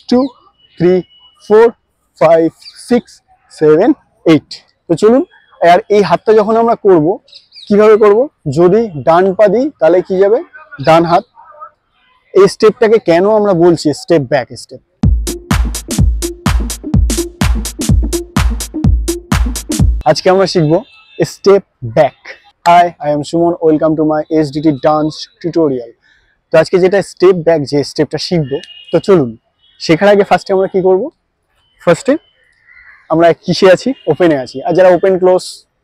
2 3 4 5 6 7 8। তো চলুন, আর এই হাতটা যখন আমরা করব কিভাবে করব, যদি ডান পা দিই তাহলে কি যাবে ডান হাত। এই স্টেপটাকে কেন আমরা বলছি স্টেপ ব্যাক স্টেপ। আজকে আমরা শিখবো step back. Hi, I am Suman, welcome to my SDT dance tutorial. তো আজকে যেটা স্টেপ ব্যাক যে স্টেপটা শিখবো, তো চলুন শেখার আগে ফার্স্টে আমরা কি করব, ফার্স্টে আমরা কিসে আছি, ওপেনে আছি। আর যারা ওপেন ক্লোজ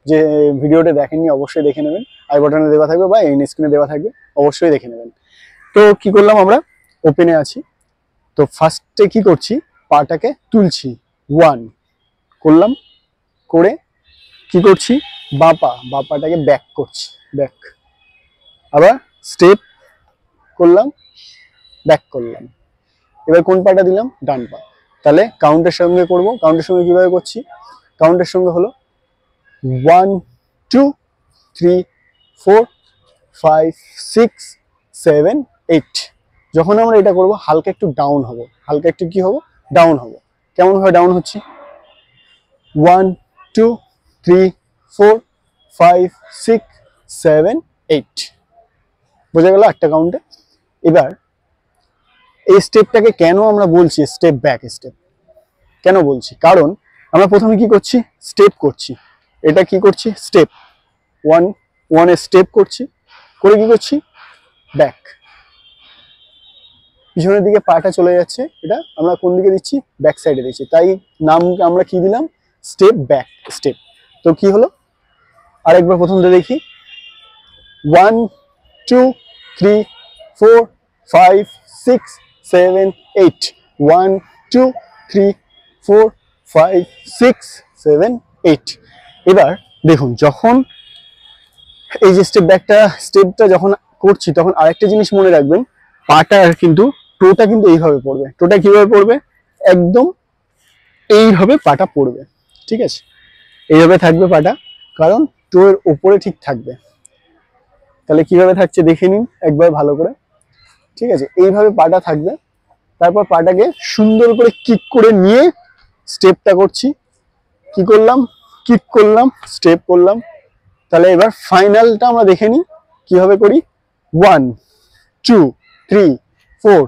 যে ভিডিওটা দেখেননি অবশ্যই দেখে নেবেন, আই বাটনে দেওয়া থাকবে বা এন্ড স্ক্রিনে দেওয়া থাকবে, অবশ্যই দেখে নেবেন। তো কি করলাম, আমরা ওপেনে আছি। তো ফার্স্টে কি করছি, পাটাকে তুলছি, 1 করলাম, করে কি করছি বাঁ পাটাকে ব্যাক করছি, ব্যাক, আবার স্টেপ করলাম, ব্যাক করলাম। এবার কোন পাটা দিলাম, ডান পা। তাহলে কাউন্টের সঙ্গে করব, কাউন্টের সঙ্গে কিভাবে করছি, কাউন্টের সঙ্গে হলো 1 2 3 4 5 6 7 8। যখন আমরা এটা করব হালকা একটু ডাউন হব, হালকা একটু কি হব, ডাউন হব। কেমন ভাবে ডাউন হচ্ছে, 1 2 3 4 5 6 7 8। বোঝা গেল একটা কাউন্টে। এবার এই স্টেপটাকে কেন আমরা বলছি স্টেপ ব্যাক স্টেপ, কেন বলছি, কারণ আমরা প্রথমে কি করছি, স্টেপ করছি। এটা কি করছি, স্টেপ 1 এ স্টেপ করছি, করে কি করছি, ব্যাক, পিছনের দিকে পাটা চলে যাচ্ছে। এটা আমরা কোন দিকে দিচ্ছি, ব্যাক সাইডে দিচ্ছি, তাই নাম আমরা কি দিলাম, স্টেপ ব্যাক স্টেপ। তো কি হলো, আরেকবার প্রথম থেকে দেখি, 1 2 3 4 5 6 7 8, 1 2 3 4 5 6 7 8। এবার দেখুন, যখন এই যে স্টেপটা যখন করছি, তখন আরেকটা জিনিস মনে রাখবেন, পাটা কিন্তু টোটা কিন্তু এইভাবে পড়বে। টোটা কিভাবে পড়বে, একদম এইভাবে পাটা পড়বে, ঠিক আছে, এইভাবে থাকবে পাটা, কারণ টোয়ের উপরে ঠিক থাকবে। তাহলে কিভাবে থাকছে দেখে নিন একবার ভালো করে, ঠিক আছে, এইভাবে পাটা থাকবে। তারপর পাটাকে সুন্দর করে কিক করে নিয়ে স্টেপটা করছি, কি করলাম, কিক করলাম, স্টেপ করলাম। তাহলে এবার ফাইনালটা আমরা দেখে নিই কিভাবে করি, 1 2 3 4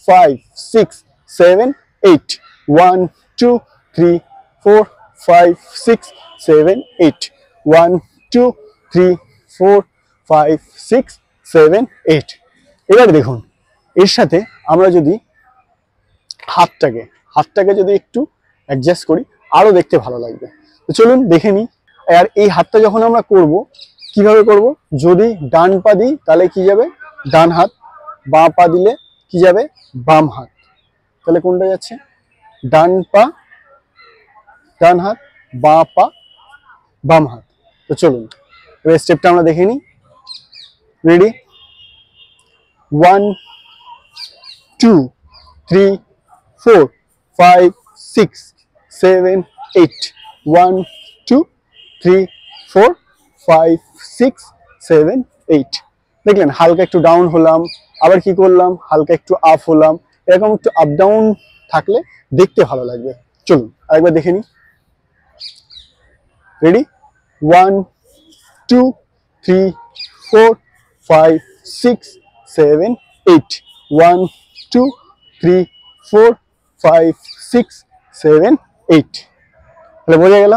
5 6 7 8, 1 2 3 4 5 6 7 8, 1 2 3 4 5 6 7 8। এবার দেখুন, এর সাথে আমরা যদি হাতটাকে যদি একটু অ্যাডজাস্ট করি, আরো দেখতে ভালো লাগবে। তো চলুন দেখে নিই। আর এই হাতটা যখন আমরা করব কিভাবে করব, যদি ডান পা দিই তাহলে কি যাবে ডান হাত, বাঁ পা দিলে কি যাবে বাম হাত। তাহলে কোনটা যাচ্ছে, ডান পা ডান হাত, বাঁ পা বাম হাত। তো চলুন এবার স্টেপটা আমরা দেখে নিই, রেডি, 1 2 3 4 5 6 7 8, 1 2 3 4 5 6 7 8। দেখলেন হালকা একটু ডাউন হলাম, আবার কি করলাম, হালকা একটু আপ হলাম। এরকম একটু আপ ডাউন থাকলে দেখতে ভালো লাগবে। চলুন আরেকবার দেখে নিই, রেডি, 1 2 3 4 5 6 7 8, 1 2 3 4 5 6 7 8। তাহলে বোঝা গেল।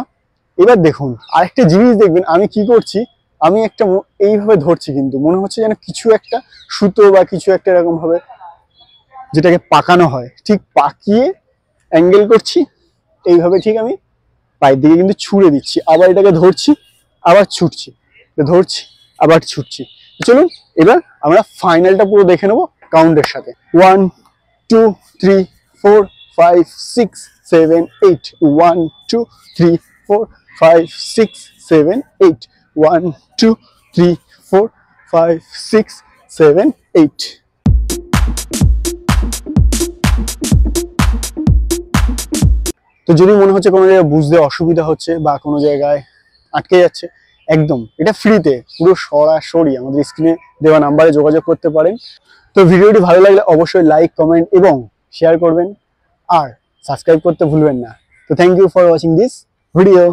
এবার দেখুন আরেকটা জিনিস দেখবেন, আমি কি করছি, আমি একটা এইভাবে ধরছি, কিন্তু মনে হচ্ছে যেন কিছু একটা সুতো বা কিছু একটা এরকম ভাবে যেটাকে পাকানো হয়, ঠিক পাকিয়ে অ্যাঙ্গেল করছি এইভাবে, ঠিক আমি পায়ের দিকে কিন্তু ছুঁড়ে দিচ্ছি, আবার এটাকে ধরছি, আবার ছুটছি, ধরছি, আবার ছুটছি। চলুন এবার আমরা ফাইনালটা পুরো দেখে নেবো কাউন্টের সাথে, 1 2 3 4 5 6 7 8, 1 2 3 4 5 6 7 8, 1 2 3 4 5 6 7 8। তো যদি মনে হচ্ছে কোনো জায়গায় বুঝতে অসুবিধা হচ্ছে বা কোনো জায়গায় আটকে যাচ্ছে, একদম এটা ফ্রিতে পুরো সরাসরি আমাদের স্ক্রিনে দেওয়া নাম্বারে যোগাযোগ করতে পারেন। তো ভিডিওটি ভালো লাগলে অবশ্যই লাইক, কমেন্ট এবং শেয়ার করবেন। আর সাবস্ক্রাইব করতে ভুলবেন না। তো thank you for watching this video.